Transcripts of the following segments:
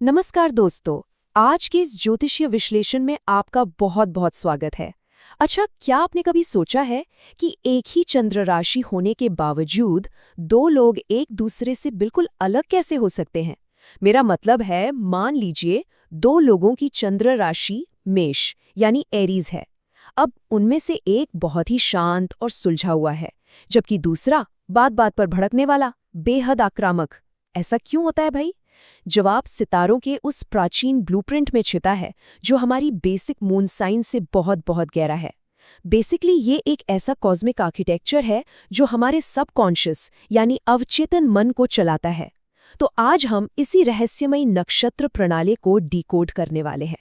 नमस्कार दोस्तों। आज के इस ज्योतिषीय विश्लेषण में आपका बहुत बहुत स्वागत है। अच्छा, क्या आपने कभी सोचा है कि एक ही चंद्र राशि होने के बावजूद दो लोग एक दूसरे से बिल्कुल अलग कैसे हो सकते हैं? मेरा मतलब है, मान लीजिए दो लोगों की चंद्र राशि मेष यानी एरीज है। अब उनमें से एक बहुत ही शांत और सुलझा हुआ है, जबकि दूसरा बात बात पर भड़कने वाला, बेहद आक्रामक। ऐसा क्यों होता है भाई? जवाब सितारों के उस प्राचीन ब्लूप्रिंट में छिपा है, जो हमारी बेसिक मून साइंस से बहुत बहुत गहरा है। बेसिकली ये एक ऐसा कॉस्मिक आर्किटेक्चर है जो हमारे सबकॉन्शियस यानी अवचेतन मन को चलाता है। तो आज हम इसी रहस्यमयी नक्षत्र प्रणाली को डिकोड करने वाले हैं।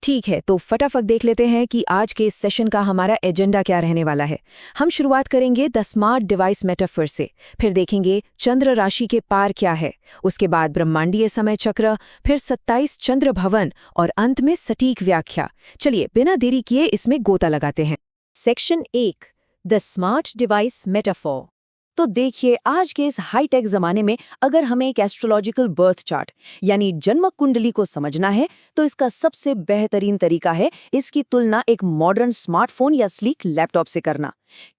ठीक है, तो फटाफट देख लेते हैं कि आज के इस सेशन का हमारा एजेंडा क्या रहने वाला है। हम शुरुआत करेंगे द स्मार्ट डिवाइस मेटाफर से, फिर देखेंगे चंद्र राशि के पार क्या है, उसके बाद ब्रह्मांडीय समय चक्र, फिर 27 चंद्र भवन और अंत में सटीक व्याख्या। चलिए बिना देरी किए इसमें गोता लगाते हैं। Section 1, the smart device metaphor. तो देखिए, आज के इस हाईटेक जमाने में अगर हमें एक एस्ट्रोलॉजिकल बर्थ चार्ट यानी जन्म कुंडली को समझना है, तो इसका सबसे बेहतरीन तरीका है इसकी तुलना एक मॉडर्न स्मार्टफोन या स्लीक लैपटॉप से करना।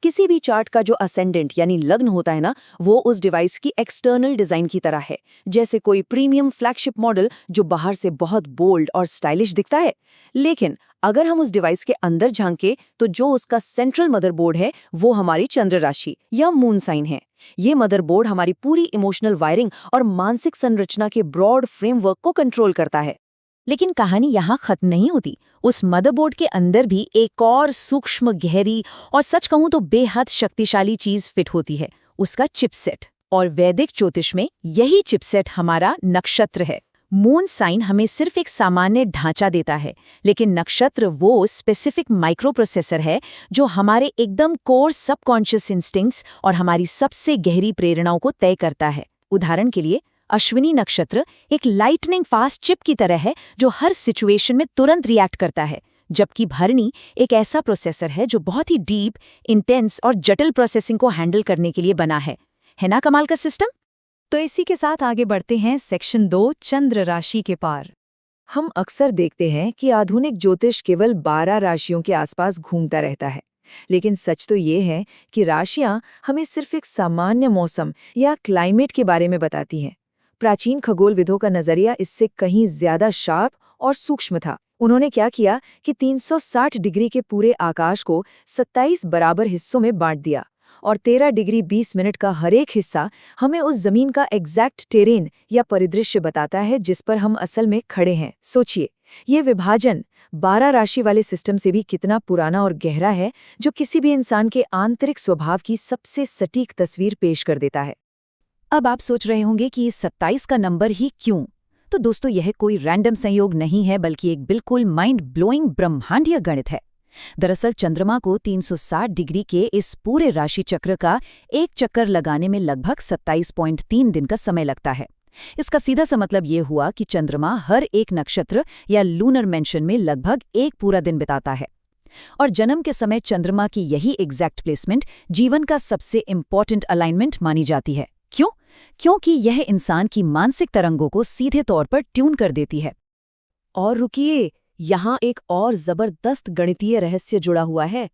किसी भी चार्ट का जो असेंडेंट यानी लग्न होता है ना, वो उस डिवाइस की एक्सटर्नल डिजाइन की तरह है। जैसे कोई प्रीमियम फ्लैगशिप मॉडल जो बाहर से बहुत बोल्ड और स्टाइलिश दिखता है, लेकिन अगर हम उस डिवाइस के अंदर झांके तो जो उसका सेंट्रल मदरबोर्ड है वो हमारी चंद्र राशि या मून साइन है। ये मदरबोर्ड हमारी पूरी इमोशनल वायरिंग और मानसिक संरचना के ब्रॉड फ्रेमवर्क को कंट्रोल करता है। लेकिन कहानी यहाँ खत्म नहीं होती। उस मदरबोर्ड के अंदर भी एक और सूक्ष्म, गहरी और सच कहूं तो बेहद शक्तिशाली चीज फिट होती है, उसका चिपसेट। और वैदिक ज्योतिष में यही चिपसेट हमारा नक्षत्र है। मून साइन हमें सिर्फ एक सामान्य ढांचा देता है, लेकिन नक्षत्र वो स्पेसिफिक माइक्रोप्रोसेसर है जो हमारे एकदम कोर सबकॉन्शियस इंस्टिंक्ट्स और हमारी सबसे गहरी प्रेरणाओं को तय करता है। उदाहरण के लिए, अश्विनी नक्षत्र एक लाइटनिंग फास्ट चिप की तरह है जो हर सिचुएशन में तुरंत रिएक्ट करता है, जबकि भरणी एक ऐसा प्रोसेसर है जो बहुत ही डीप, इंटेंस और जटिल प्रोसेसिंग को हैंडल करने के लिए बना है ना कमाल का सिस्टम? तो इसी के साथ आगे बढ़ते हैं सेक्शन 2, चंद्र राशि के पार। हम अक्सर देखते हैं कि आधुनिक ज्योतिष केवल 12 राशियों के आसपास घूमता रहता है, लेकिन सच तो ये है कि राशियां हमें सिर्फ एक सामान्य मौसम या क्लाइमेट के बारे में बताती हैं। प्राचीन खगोलविदों का नजरिया इससे कहीं ज्यादा शार्प और सूक्ष्म था। उन्होंने क्या किया कि 360 डिग्री के पूरे आकाश को 27 बराबर हिस्सों में बांट दिया, और 13 डिग्री 20 मिनट का हर एक हिस्सा हमें उस जमीन का एग्जैक्ट टेरेन या परिदृश्य बताता है जिस पर हम असल में खड़े हैं। सोचिए, ये विभाजन 12 राशि वाले सिस्टम से भी कितना पुराना और गहरा है, जो किसी भी इंसान के आंतरिक स्वभाव की सबसे सटीक तस्वीर पेश कर देता है। अब आप सोच रहे होंगे कि इस 27 का नंबर ही क्यों? तो दोस्तों, यह कोई रैंडम संयोग नहीं है, बल्कि एक बिल्कुल माइंड ब्लोइंग ब्रह्मांडीय गणित है। दरअसल चंद्रमा को 360 डिग्री के इस पूरे राशि चक्र का एक चक्कर लगाने में लगभग 27.3 दिन का समय लगता है। इसका सीधा सा मतलब ये हुआ कि चंद्रमा हर एक नक्षत्र या लूनर मेंशन में लगभग एक पूरा दिन बिताता है। और जन्म के समय चंद्रमा की यही एग्जैक्ट प्लेसमेंट जीवन का सबसे इम्पॉर्टेंट अलाइनमेंट मानी जाती है। क्यों? क्योंकि यह इंसान की मानसिक तरंगों को सीधे तौर पर ट्यून कर देती है। और रुकिए, यहाँ एक और जबरदस्त गणितीय रहस्य जुड़ा हुआ है।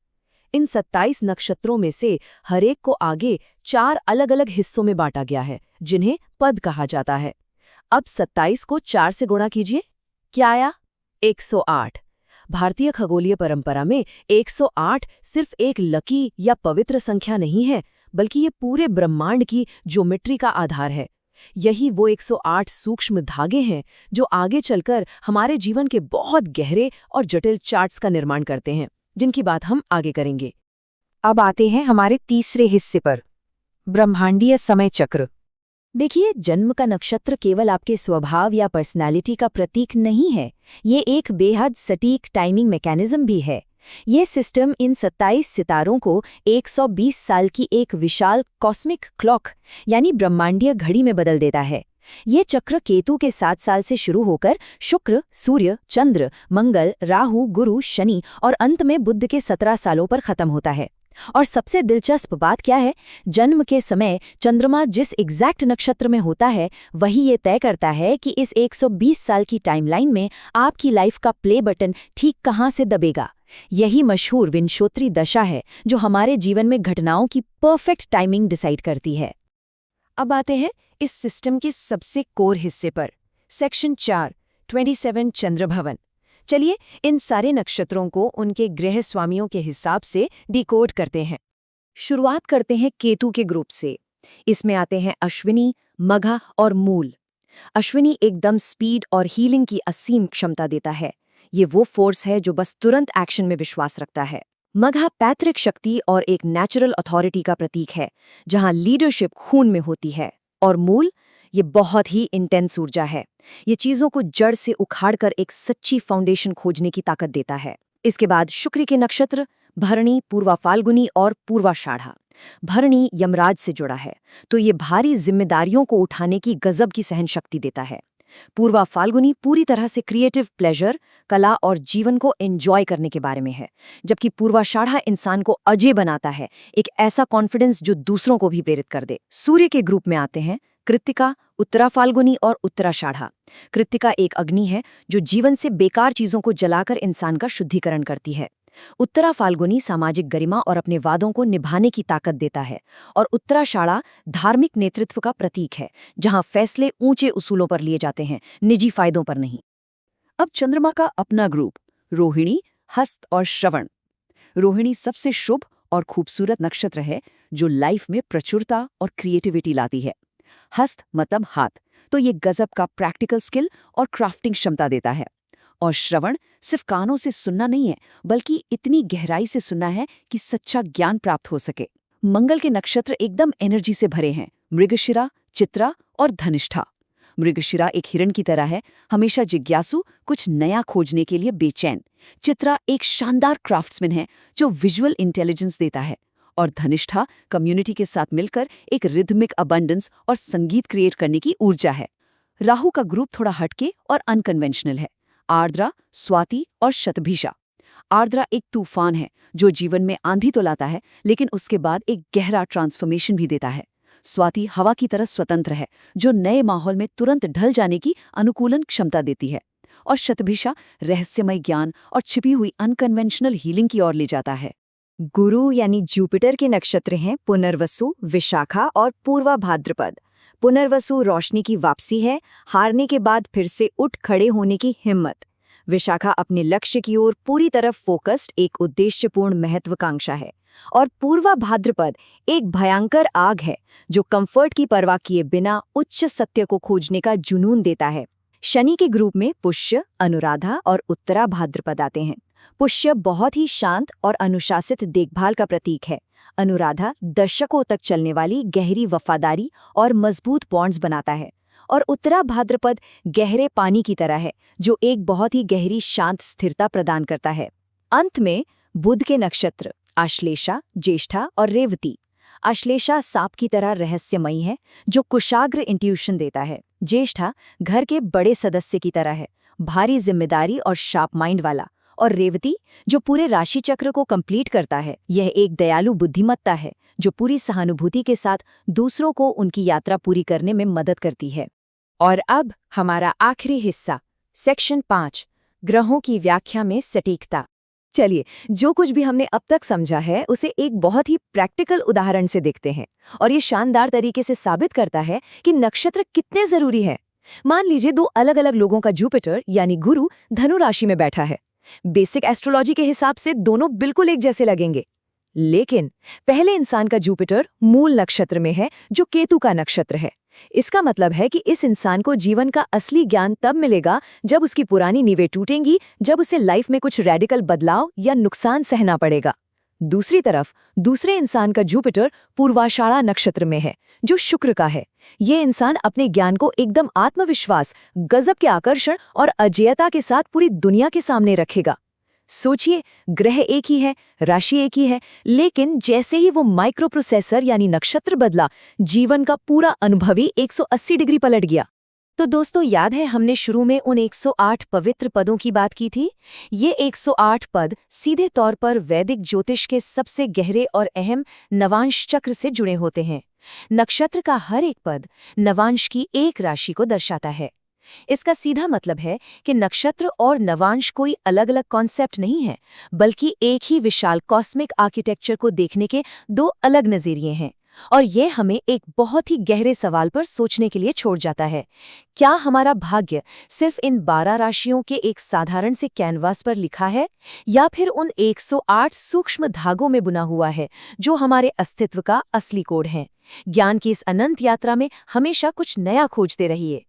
इन 27 नक्षत्रों में से हर एक को आगे 4 अलग अलग हिस्सों में बांटा गया है, जिन्हें पद कहा जाता है। अब 27 को 4 से गुणा कीजिए, क्या आया? 108। भारतीय खगोलीय परंपरा में 108 सिर्फ एक लकी या पवित्र संख्या नहीं है, बल्कि ये पूरे ब्रह्मांड की ज्योमेट्री का आधार है। यही वो 108 सूक्ष्म धागे हैं जो आगे चलकर हमारे जीवन के बहुत गहरे और जटिल चार्ट्स का निर्माण करते हैं, जिनकी बात हम आगे करेंगे। अब आते हैं हमारे तीसरे हिस्से पर, ब्रह्मांडीय समय चक्र। देखिए, जन्म का नक्षत्र केवल आपके स्वभाव या पर्सनैलिटी का प्रतीक नहीं है, ये एक बेहद सटीक टाइमिंग मैकेनिज्म भी है। ये सिस्टम इन 27 सितारों को 120 साल की एक विशाल कॉस्मिक क्लॉक यानी ब्रह्मांडीय घड़ी में बदल देता है। ये चक्र केतु के 7 साल से शुरू होकर शुक्र, सूर्य, चंद्र, मंगल, राहु, गुरु, शनि और अंत में बुध के 17 सालों पर खत्म होता है। और सबसे दिलचस्प बात क्या है, जन्म के समय चंद्रमा जिस एग्जैक्ट नक्षत्र में होता है वही ये तय करता है कि इस 120 साल की टाइमलाइन में आपकी लाइफ का प्ले बटन ठीक कहाँ से दबेगा। यही मशहूर विंशोत्तरी दशा है जो हमारे जीवन में घटनाओं की परफेक्ट टाइमिंग डिसाइड करती है। अब आते हैं इस सिस्टम के सबसे कोर हिस्से पर, सेक्शन 4, 27 चंद्र भवन। चलिए इन सारे नक्षत्रों को उनके ग्रह स्वामियों के हिसाब से डिकोड करते हैं। शुरुआत करते हैं केतु के ग्रुप से। इसमें आते हैं अश्विनी, मघा और मूल। अश्विनी एकदम स्पीड और हीलिंग की असीम क्षमता देता है। ये वो फोर्स है जो बस तुरंत एक्शन में विश्वास रखता है। मघा पैतृक शक्ति और एक नेचुरल अथॉरिटी का प्रतीक है, जहां लीडरशिप खून में होती है। और मूल, ये बहुत ही इंटेंस ऊर्जा है। ये चीजों को जड़ से उखाड़कर एक सच्ची फाउंडेशन खोजने की ताकत देता है। इसके बाद शुक्र के नक्षत्र भरणी, पूर्वा फाल्गुनी और पूर्वाषाढ़ा। भरणी यमराज से जुड़ा है, तो ये भारी जिम्मेदारियों को उठाने की गजब की सहन शक्ति देता है। पूर्वा फाल्गुनी पूरी तरह से क्रिएटिव प्लेजर, कला और जीवन को एंजॉय करने के बारे में है, जबकि पूर्वाषाढ़ा इंसान को अजय बनाता है, एक ऐसा कॉन्फिडेंस जो दूसरों को भी प्रेरित कर दे। सूर्य के ग्रुप में आते हैं कृत्तिका, उत्तरा फाल्गुनी और उत्तराषाढ़ा। कृत्तिका एक अग्नि है जो जीवन से बेकार चीजों को जलाकर इंसान का शुद्धिकरण करती है। उत्तरा फाल्गुनी सामाजिक गरिमा और अपने वादों को निभाने की ताकत देता है। और उत्तराषाढ़ा धार्मिक नेतृत्व का प्रतीक है, जहां फैसले ऊंचे उसूलों पर लिए जाते हैं, निजी फायदों पर नहीं। अब चंद्रमा का अपना ग्रुप, रोहिणी, हस्त और श्रवण। रोहिणी सबसे शुभ और खूबसूरत नक्षत्र है जो लाइफ में प्रचुरता और क्रिएटिविटी लाती है। हस्त मतलब हाथ, तो ये गजब का प्रैक्टिकल स्किल और क्राफ्टिंग क्षमता देता है। और श्रवण सिर्फ कानों से सुनना नहीं है, बल्कि इतनी गहराई से सुनना है कि सच्चा ज्ञान प्राप्त हो सके। मंगल के नक्षत्र एकदम एनर्जी से भरे हैं, मृगशिरा, चित्रा और धनिष्ठा। मृगशिरा एक हिरण की तरह है, हमेशा जिज्ञासु, कुछ नया खोजने के लिए बेचैन। चित्रा एक शानदार क्राफ्ट्समैन है जो विजुअल इंटेलिजेंस देता है। और धनिष्ठा कम्युनिटी के साथ मिलकर एक रिदमिक अबंडेंस और संगीत क्रिएट करने की ऊर्जा है। राहु का ग्रुप थोड़ा हटके और अनकन्वेंशनल है, आर्द्रा, स्वाति और शतभिषा। आर्द्रा एक तूफान है जो जीवन में आंधी तो लाता है, लेकिन उसके बाद एक गहरा ट्रांसफॉर्मेशन भी देता है। स्वाति हवा की तरह स्वतंत्र है, जो नए माहौल में तुरंत ढल जाने की अनुकूलन क्षमता देती है। और शतभिषा रहस्यमय ज्ञान और छिपी हुई अनकन्वेंशनल हीलिंग की ओर ले जाता है। गुरु यानी जुपिटर के नक्षत्र हैं पुनर्वसु, विशाखा और पूर्वा भाद्रपद। पुनर्वसु रोशनी की वापसी है, हारने के बाद फिर से उठ खड़े होने की हिम्मत। विशाखा अपने लक्ष्य की ओर पूरी तरफ फोकस्ड, एक उद्देश्यपूर्ण महत्वाकांक्षा है। और पूर्वा भाद्रपद एक भयंकर आग है जो कंफर्ट की परवाह किए बिना उच्च सत्य को खोजने का जुनून देता है। शनि के ग्रुप में पुष्य, अनुराधा और उत्तरा भाद्रपद आते हैं। पुष्य बहुत ही शांत और अनुशासित देखभाल का प्रतीक है। अनुराधा दशकों तक चलने वाली गहरी वफादारी और मजबूत बॉन्ड्स बनाता है। और उत्तरा भाद्रपद गहरे पानी की तरह है जो एक बहुत ही गहरी शांत स्थिरता प्रदान करता है। अंत में बुध के नक्षत्र आश्लेषा, ज्येष्ठा और रेवती। आश्लेषा सांप की तरह रहस्यमयी है जो कुशाग्र इंट्यूशन देता है। ज्येष्ठा घर के बड़े सदस्य की तरह है, भारी जिम्मेदारी और शार्प माइंड वाला। और रेवती जो पूरे राशि चक्र को कंप्लीट करता है, यह एक दयालु बुद्धिमत्ता है जो पूरी सहानुभूति के साथ दूसरों को उनकी यात्रा पूरी करने में मदद करती है। और अब हमारा आखिरी हिस्सा, सेक्शन 5, ग्रहों की व्याख्या में सटीकता। चलिए, जो कुछ भी हमने अब तक समझा है उसे एक बहुत ही प्रैक्टिकल उदाहरण से देखते हैं, और ये शानदार तरीके से साबित करता है कि नक्षत्र कितने जरूरी है। मान लीजिए 2 अलग अलग लोगों का जुपिटर यानी गुरु धनु राशि में बैठा है। बेसिक एस्ट्रोलॉजी के हिसाब से दोनों बिल्कुल एक जैसे लगेंगे, लेकिन पहले इंसान का जुपिटर मूल नक्षत्र में है जो केतु का नक्षत्र है। इसका मतलब है कि इस इंसान को जीवन का असली ज्ञान तब मिलेगा जब उसकी पुरानी नींवें टूटेंगी, जब उसे लाइफ में कुछ रेडिकल बदलाव या नुकसान सहना पड़ेगा। दूसरी तरफ दूसरे इंसान का जुपिटर पूर्वाषाढ़ा नक्षत्र में है जो शुक्र का है। ये इंसान अपने ज्ञान को एकदम आत्मविश्वास, गजब के आकर्षण और अजेयता के साथ पूरी दुनिया के सामने रखेगा। सोचिए, ग्रह एक ही है, राशि एक ही है, लेकिन जैसे ही वो माइक्रो प्रोसेसर यानी नक्षत्र बदला, जीवन का पूरा अनुभव ही 180 डिग्री पलट गया। तो दोस्तों, याद है हमने शुरू में उन 108 पवित्र पदों की बात की थी? ये 108 पद सीधे तौर पर वैदिक ज्योतिष के सबसे गहरे और अहम नवांश चक्र से जुड़े होते हैं। नक्षत्र का हर एक पद नवांश की एक राशि को दर्शाता है। इसका सीधा मतलब है कि नक्षत्र और नवांश कोई अलग अलग कॉन्सेप्ट नहीं है, बल्कि एक ही विशाल कॉस्मिक आर्किटेक्चर को देखने के दो अलग नजरिए हैं। और ये हमें एक बहुत ही गहरे सवाल पर सोचने के लिए छोड़ जाता है। क्या हमारा भाग्य सिर्फ इन 12 राशियों के एक साधारण से कैनवास पर लिखा है, या फिर उन 108 सूक्ष्म धागों में बुना हुआ है जो हमारे अस्तित्व का असली कोड है? ज्ञान की इस अनंत यात्रा में हमेशा कुछ नया खोजते रहिए।